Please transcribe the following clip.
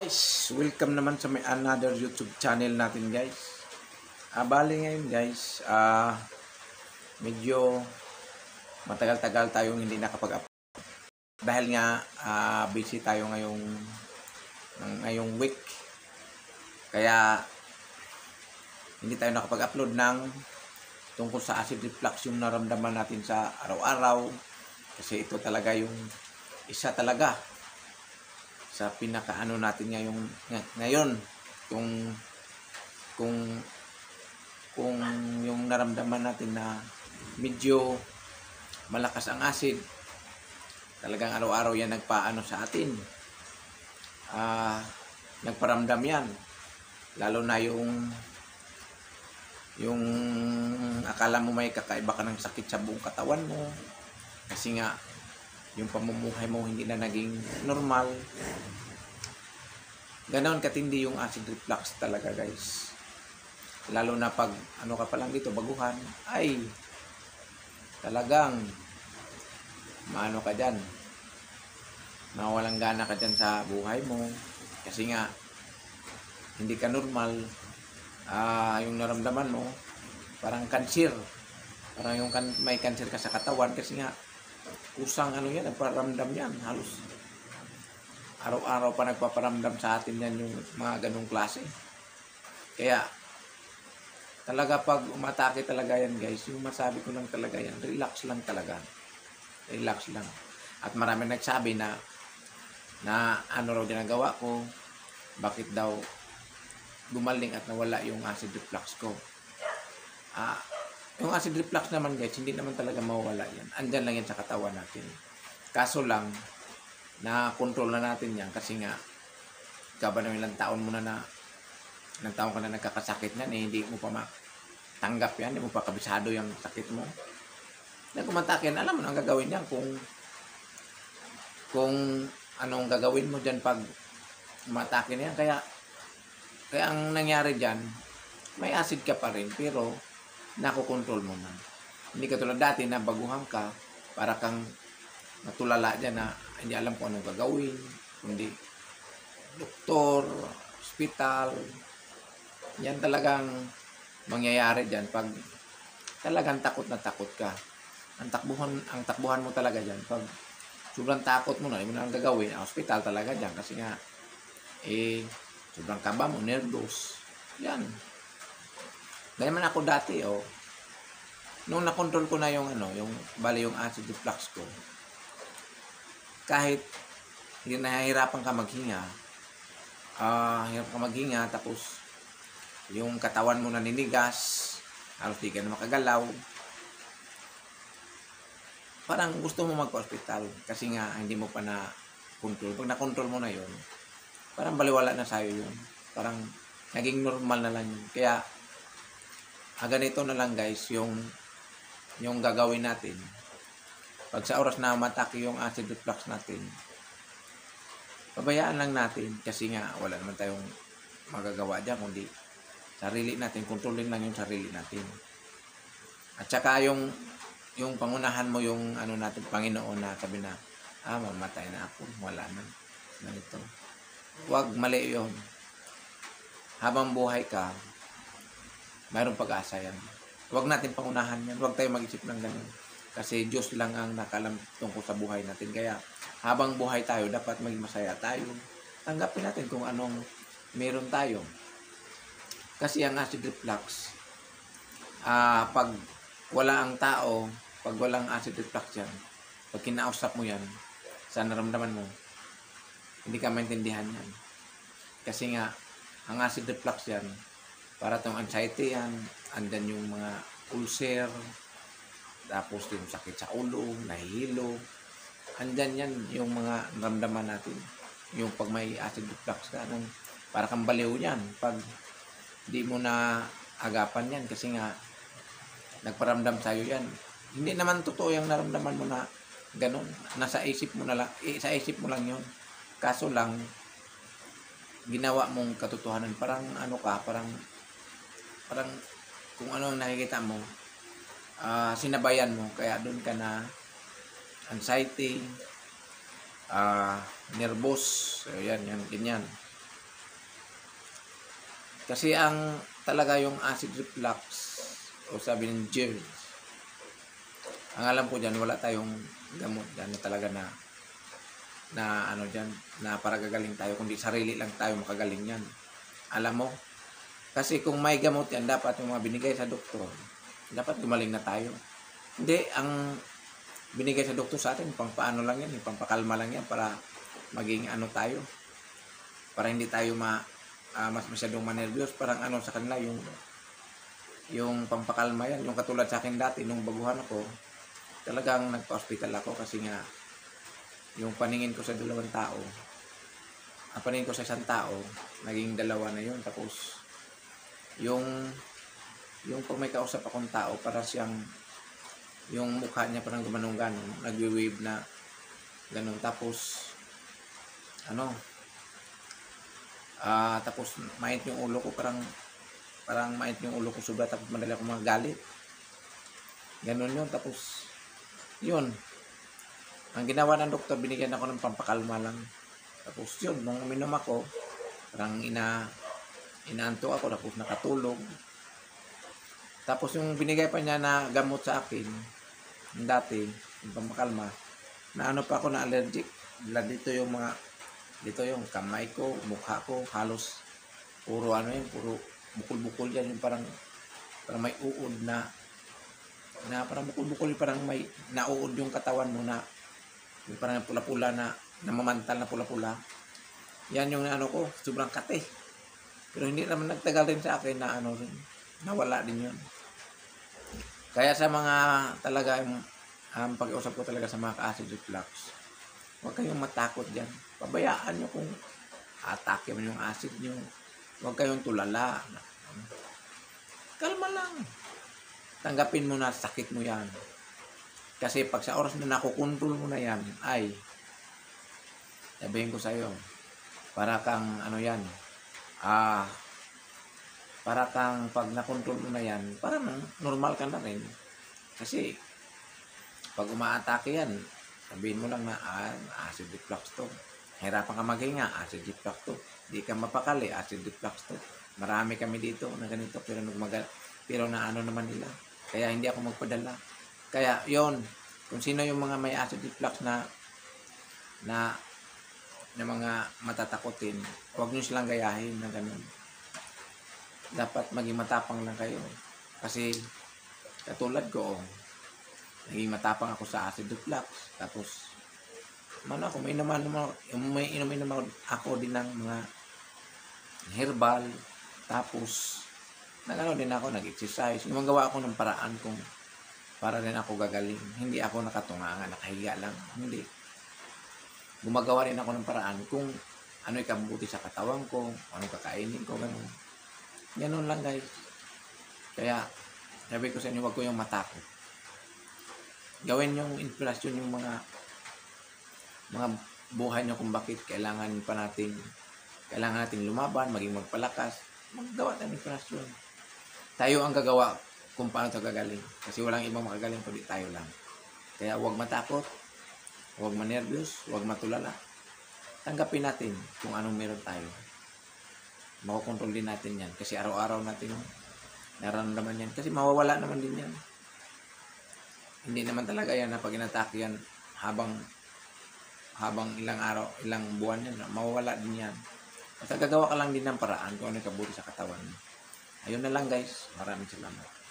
Guys, welcome naman sa may another YouTube channel natin guys. Bali ngayon guys, medyo matagal-tagal tayong hindi nakapag-upload. Dahil nga busy tayo ngayong week. Kaya hindi tayo nakapag-upload ng tungkol sa acid reflux yung naramdaman natin sa araw-araw. Kasi ito talaga yung isa talaga sa pinakaano natin ngayon kung yung naramdaman natin na medyo malakas ang acid, talagang araw-araw yan nagpaano sa atin, nagparamdam yan, lalo na yung akala mo may kakaiba ka ng sakit sa buong katawan mo kasi nga yung pamumuhay mo hindi na naging normal. Ganoon katindi yung acid reflux talaga guys. Lalo na pag ano ka pa lang dito, baguhan, ay talagang maano ka dyan, mawalang gana ka dyan sa buhay mo kasi nga hindi ka normal. Yung naramdaman mo parang cancer, parang yung may cancer ka sa katawan kasi nga kusang ano yan, nagparamdam yan. Halos araw-araw pa nagpaparamdam sa atin yan yung mga ganong klase. Kaya talaga pag umatake talaga yan guys, yung masabi ko lang talaga yan, relax lang talaga. Relax lang. At marami nagsabi na ano raw ginagawa ko, bakit daw gumaling at nawala yung acid reflux ko. Yung acid reflux naman guys, hindi naman talaga mawawala yan. Andyan lang yan sa katawan natin. Kaso lang, na-control na natin yan kasi nga, ikaw ba naman ilang taon ka na nagkakasakit na, hindi mo pa matanggap yan, hindi mo pa kabisado yung sakit mo. Nagkumatake yan, alam mo na ang gagawin yan kung anong gagawin mo dyan pag umatake na yan. Kaya ang nangyari dyan, may acid ka pa rin, pero nakokontrol mo na. Hindi ka tulad dati na baguhan ka, para kang natulala dyan na hindi alam kung anong gagawin, kundi doktor, hospital. Yan talagang mangyayari dyan pag talagang takot na takot ka. Ang takbuhan mo talaga dyan pag sobrang takot mo na, hindi mo na ang gagawin, hospital talaga dyan kasi nga sobrang kaba mo, nervous. Yan. Ganyan man ako dati, nung nakontrol ko na yung acid reflux ko, kahit hindi nahihirapan ka maghinga, hirap ka maghinga, tapos yung katawan mo naninigas, halos di ka na makagalaw, parang gusto mo magpa-hospital kasi nga hindi mo pa na-control. Pag na-control mo na yun, parang baliwala na sa'yo yun. Parang naging normal na lang yun. Kaya ganito na lang guys yung gagawin natin. Pag sa oras na matake yung acid reflux natin, pabayaan lang natin kasi nga wala naman tayong magagawa dyan kundi sarili natin, kontrolin lang yung sarili natin. At saka yung pangunahan mo yung natin, Panginoon, na sabi na mamatay na ako, wala na ganito. Huwag mali yun. Habang buhay ka, mayroong pag-asa yan. Huwag natin pangunahan yan. Huwag tayo mag-isip ng ganun. Kasi Diyos lang ang nakalam tungkol sa buhay natin. Kaya habang buhay tayo, dapat maging masaya tayo. Tanggapin natin kung anong meron tayo. Kasi ang acid reflux, pag wala ang tao, pag walang acid reflux yan, pag kinausap mo yan, sa naramdaman mo, hindi ka maintindihan yan. Kasi nga, ang acid reflux yan, para tong anxiety yan, andan yung mga ulcer, tapos yung sakit sa ulo, nahihilo, andyan yan yung mga naramdaman natin. Yung pag may acid reflux ka, para kang baliw yan, pag di mo na agapan yan, kasi nga, nagparamdam sa'yo yan. Hindi naman totoo yung naramdaman mo na ganun, nasa isip mo na lang, sa isip mo lang yun. Kaso lang, ginawa mong katotohanan, parang parang kung ano ang nakikita mo, sinabayan mo, kaya doon ka na anxiety, nervous, so yan, ganyan. Kasi ang talaga yung acid reflux o sabi ng GERD, ang alam ko dyan, wala tayong gamot dyan na talaga na ano dyan, na para gagaling tayo, kundi sarili lang tayo makagaling yan. Alam mo? Kasi kung may gamot yan, dapat yung mga binigay sa doktor, dapat gumaling na tayo. Hindi, ang binigay sa doktor sa atin, pang paano lang yan, pang pakalma lang yan para maging ano tayo. Para hindi tayo mas masyadong manervyos. Parang ano sa kanila, yung pampakalma yan. Yung katulad sa akin dati, nung baguhan ako, talagang nagpa-hospital ako kasi nga, yung paningin ko sa dalawang tao, ang paningin ko sa isang tao, naging dalawa na yun. Tapos, yung pag may kausap akong tao, para siyang, yung mukha niya parang gumanong-ganon, nagwe-wave na ganon. Tapos, tapos mait yung ulo ko, parang mait yung ulo ko sobra, tapos madali ako magalit. Ganon yun. Tapos, yun. Ang ginawa ng doktor, binigyan ako ng pampakalma lang. Tapos yun, nung uminom ako, parang inaanto ako, tapos nakatulog. Tapos yung binigay pa niya na gamot sa akin, yung dati, yung pampakalma, na ano pa ako na allergic. Dito yung kamay ko, mukha ko, halos puro puro bukol-bukol yan, yung parang may uod na parang bukol-bukol, parang may nauod yung katawan mo na yung parang pula-pula na namamantal na pula-pula. Yan yung ko, sobrang kate. Pero hindi naman nagtagal rin sa akin na nawala din yun. Kaya sa mga talaga pag-iusap ko talaga sa mga ka-acid reflux, huwag kayong matakot dyan. Pabayaan nyo kung atake mo yung acid nyo. Huwag kayong tulala. Kalma lang. Tanggapin mo na sakit mo yan. Kasi pag sa oras na nakukontrol mo na yan, ay, sabihin ko sa'yo, para kang para kang pag nakontrol mo na yan, parang normal ka na rin. Kasi, pag umaatake yan, sabihin mo lang na, acid reflux to. Hirapan ka maghinga, acid reflux to. Di ka mapakali, acid reflux to. Marami kami dito na ganito, pero na naman nila. Kaya hindi ako magpadala. Kaya yon, kung sino yung mga may acid reflux na mga matatakotin, huwag nyo silang gayahin na ganun. Dapat maging matapang lang kayo. Kasi katulad ko, naging matapang ako sa acid reflux. Tapos, ako, may inuman ako din ng mga herbal. Tapos, din ako, nag-exercise. Gumagawa ako ng paraan kung para rin ako gagaling. Hindi ako nakatungangan, nakahiga lang. Hindi. Gumagawa rin ako ng paraan kung ano ikabubuti sa katawan ko, anong kakainin ko, gano'n. Gano'n lang, guys. Kaya, sabi ko sa inyo, huwag ko yung matakot. Gawin yung inspirasyon yung mga buhay nyo kung bakit kailangan natin lumaban, maging magpalakas. Maggawa tayo ng inspirasyon. Tayo ang gagawa kung paano ito gagaling. Kasi walang ibang makagaling kundi tayo lang. Kaya huwag matakot, huwag manervyos, huwag matulala. Tanggapin natin kung anong meron tayo. Makukontrol din natin yan. Kasi araw-araw natin nararamdaman yan. Kasi mawawala naman din yan. Hindi naman talaga yan na pag inatake yan habang ilang araw, ilang buwan yan, mawawala din yan. At gagawa ka lang din ng paraan kung ano kabuti sa katawan. Ayun na lang, guys. Maraming salamat.